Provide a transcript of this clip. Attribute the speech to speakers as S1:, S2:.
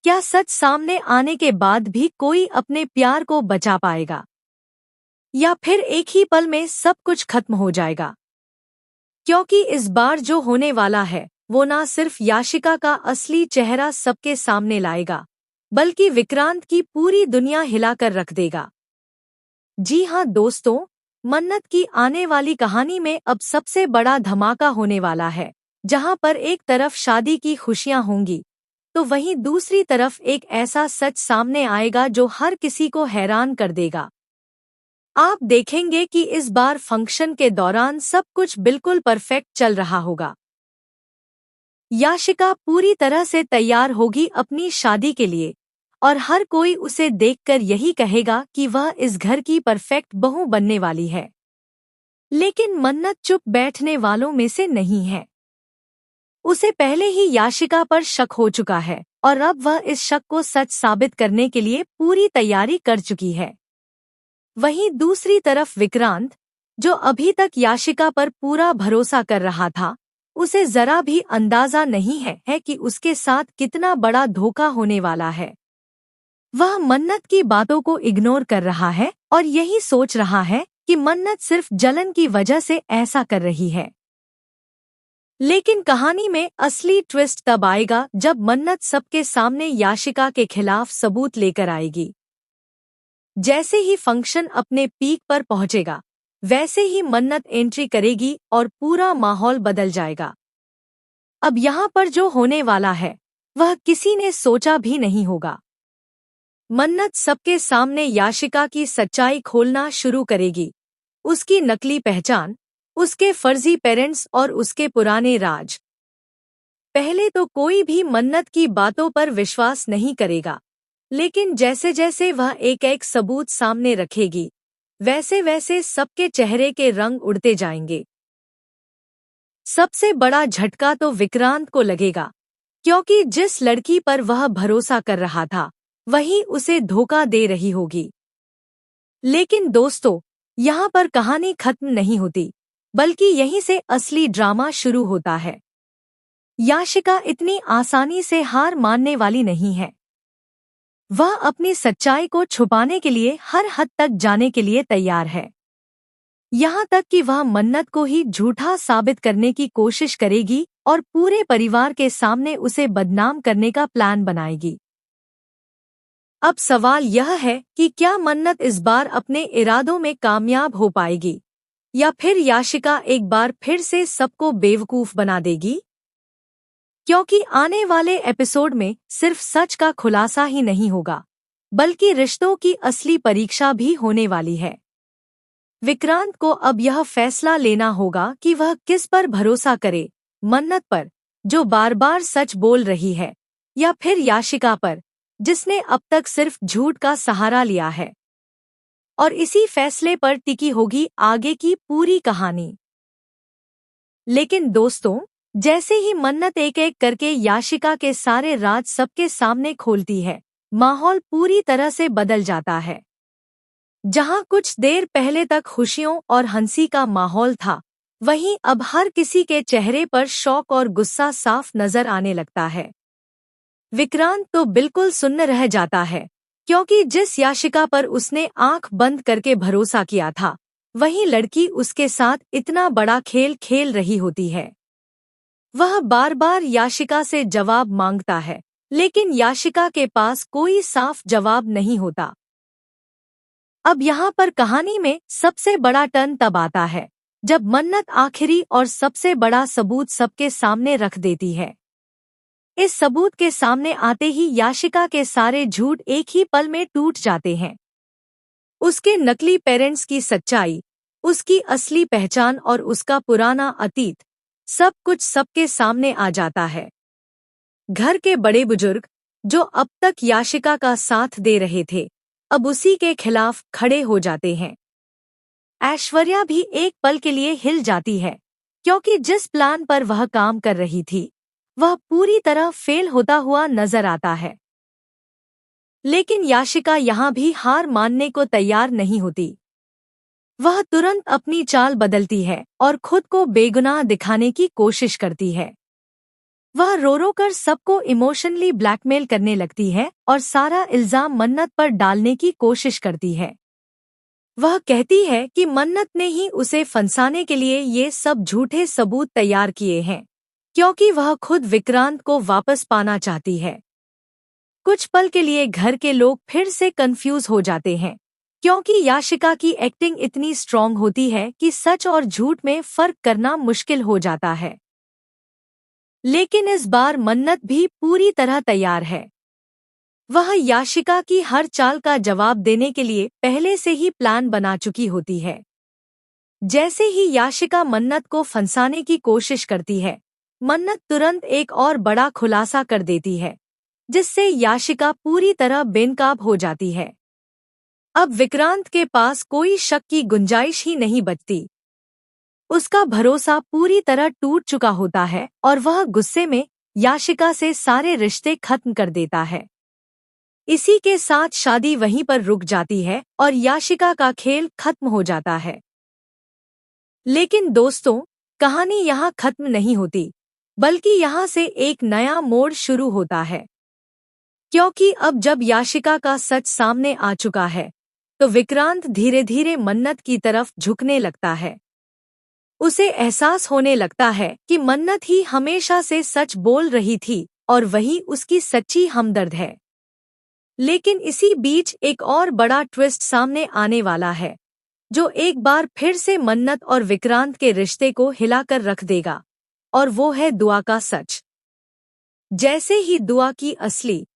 S1: क्या सच सामने आने के बाद भी कोई अपने प्यार को बचा पाएगा, या फिर एक ही पल में सब कुछ खत्म हो जाएगा? क्योंकि इस बार जो होने वाला है वो ना सिर्फ याशिका का असली चेहरा सबके सामने लाएगा, बल्कि विक्रांत की पूरी दुनिया हिलाकर रख देगा। जी हाँ दोस्तों, मन्नत की आने वाली कहानी में अब सबसे बड़ा धमाका होने वाला है, जहां पर एक तरफ शादी की खुशियां होंगी तो वहीं दूसरी तरफ एक ऐसा सच सामने आएगा जो हर किसी को हैरान कर देगा। आप देखेंगे कि इस बार फंक्शन के दौरान सब कुछ बिल्कुल परफेक्ट चल रहा होगा। याशिका पूरी तरह से तैयार होगी अपनी शादी के लिए और हर कोई उसे देखकर यही कहेगा कि वह इस घर की परफेक्ट बहू बनने वाली है। लेकिन मन्नत चुप बैठने वालों में से नहीं है। उसे पहले ही याशिका पर शक हो चुका है और अब वह इस शक को सच साबित करने के लिए पूरी तैयारी कर चुकी है। वहीं दूसरी तरफ विक्रांत, जो अभी तक याशिका पर पूरा भरोसा कर रहा था, उसे जरा भी अंदाजा नहीं है कि उसके साथ कितना बड़ा धोखा होने वाला है। वह मन्नत की बातों को इग्नोर कर रहा है और यही सोच रहा है कि मन्नत सिर्फ जलन की वजह से ऐसा कर रही है। लेकिन कहानी में असली ट्विस्ट तब आएगा जब मन्नत सबके सामने याशिका के खिलाफ सबूत लेकर आएगी। जैसे ही फंक्शन अपने पीक पर पहुंचेगा, वैसे ही मन्नत एंट्री करेगी और पूरा माहौल बदल जाएगा। अब यहाँ पर जो होने वाला है वह किसी ने सोचा भी नहीं होगा। मन्नत सबके सामने याशिका की सच्चाई खोलना शुरू करेगी, उसकी नकली पहचान, उसके फर्जी पेरेंट्स और उसके पुराने राज। पहले तो कोई भी मन्नत की बातों पर विश्वास नहीं करेगा, लेकिन जैसे जैसे वह एक एक सबूत सामने रखेगी, वैसे वैसे सबके चेहरे के रंग उड़ते जाएंगे। सबसे बड़ा झटका तो विक्रांत को लगेगा, क्योंकि जिस लड़की पर वह भरोसा कर रहा था वही उसे धोखा दे रही होगी। लेकिन दोस्तों, यहाँ पर कहानी खत्म नहीं होती, बल्कि यहीं से असली ड्रामा शुरू होता है। याशिका इतनी आसानी से हार मानने वाली नहीं है। वह अपनी सच्चाई को छुपाने के लिए हर हद तक जाने के लिए तैयार है। यहाँ तक कि वह मन्नत को ही झूठा साबित करने की कोशिश करेगी और पूरे परिवार के सामने उसे बदनाम करने का प्लान बनाएगी। अब सवाल यह है कि क्या मन्नत इस बार अपने इरादों में कामयाब हो पाएगी, या फिर याशिका एक बार फिर से सबको बेवकूफ बना देगी? क्योंकि आने वाले एपिसोड में सिर्फ सच का खुलासा ही नहीं होगा, बल्कि रिश्तों की असली परीक्षा भी होने वाली है। विक्रांत को अब यह फैसला लेना होगा कि वह किस पर भरोसा करे, मन्नत पर, जो बार बार सच बोल रही है, या फिर याशिका पर, जिसने अब तक सिर्फ झूठ का सहारा लिया है। और इसी फैसले पर टिकी होगी आगे की पूरी कहानी। लेकिन दोस्तों, जैसे ही मन्नत एक एक करके याशिका के सारे राज सबके सामने खोलती है, माहौल पूरी तरह से बदल जाता है। जहां कुछ देर पहले तक खुशियों और हंसी का माहौल था, वहीं अब हर किसी के चेहरे पर शौक और गुस्सा साफ नजर आने लगता है। विक्रांत तो बिल्कुल सुन्न रह जाता है, क्योंकि जिस याशिका पर उसने आंख बंद करके भरोसा किया था, वही लड़की उसके साथ इतना बड़ा खेल खेल रही होती है। वह बार बार याशिका से जवाब मांगता है, लेकिन याशिका के पास कोई साफ जवाब नहीं होता। अब यहाँ पर कहानी में सबसे बड़ा टर्न तब आता है जब मन्नत आखिरी और सबसे बड़ा सबूत सबके सामने रख देती है। इस सबूत के सामने आते ही याशिका के सारे झूठ एक ही पल में टूट जाते हैं। उसके नकली पेरेंट्स की सच्चाई, उसकी असली पहचान और उसका पुराना अतीत, सब कुछ सबके सामने आ जाता है। घर के बड़े बुजुर्ग, जो अब तक याशिका का साथ दे रहे थे, अब उसी के खिलाफ खड़े हो जाते हैं। ऐश्वर्या भी एक पल के लिए हिल जाती है, क्योंकि जिस प्लान पर वह काम कर रही थी, वह पूरी तरह फेल होता हुआ नजर आता है। लेकिन याशिका यहाँ भी हार मानने को तैयार नहीं होती। वह तुरंत अपनी चाल बदलती है और खुद को बेगुनाह दिखाने की कोशिश करती है। वह रो रो कर सबको इमोशनली ब्लैकमेल करने लगती है और सारा इल्जाम मन्नत पर डालने की कोशिश करती है। वह कहती है कि मन्नत ने ही उसे फंसाने के लिए ये सब झूठे सबूत तैयार किए हैं, क्योंकि वह खुद विक्रांत को वापस पाना चाहती है। कुछ पल के लिए घर के लोग फिर से कंफ्यूज हो जाते हैं, क्योंकि याशिका की एक्टिंग इतनी स्ट्रॉन्ग होती है कि सच और झूठ में फर्क करना मुश्किल हो जाता है। लेकिन इस बार मन्नत भी पूरी तरह तैयार है। वह याशिका की हर चाल का जवाब देने के लिए पहले से ही प्लान बना चुकी होती है। जैसे ही याशिका मन्नत को फंसाने की कोशिश करती है, मन्नत तुरंत एक और बड़ा खुलासा कर देती है, जिससे याशिका पूरी तरह बेनकाब हो जाती है। अब विक्रांत के पास कोई शक की गुंजाइश ही नहीं बचती। उसका भरोसा पूरी तरह टूट चुका होता है और वह गुस्से में याशिका से सारे रिश्ते खत्म कर देता है। इसी के साथ शादी वहीं पर रुक जाती है और याशिका का खेल खत्म हो जाता है। लेकिन दोस्तों, कहानी यहाँ खत्म नहीं होती, बल्कि यहाँ से एक नया मोड़ शुरू होता है। क्योंकि अब जब याशिका का सच सामने आ चुका है, तो विक्रांत धीरे धीरे मन्नत की तरफ झुकने लगता है। उसे एहसास होने लगता है कि मन्नत ही हमेशा से सच बोल रही थी और वही उसकी सच्ची हमदर्द है। लेकिन इसी बीच एक और बड़ा ट्विस्ट सामने आने वाला है, जो एक बार फिर से मन्नत और विक्रांत के रिश्ते को हिलाकर रख देगा, और वो है दुआ का सच। जैसे ही दुआ की असली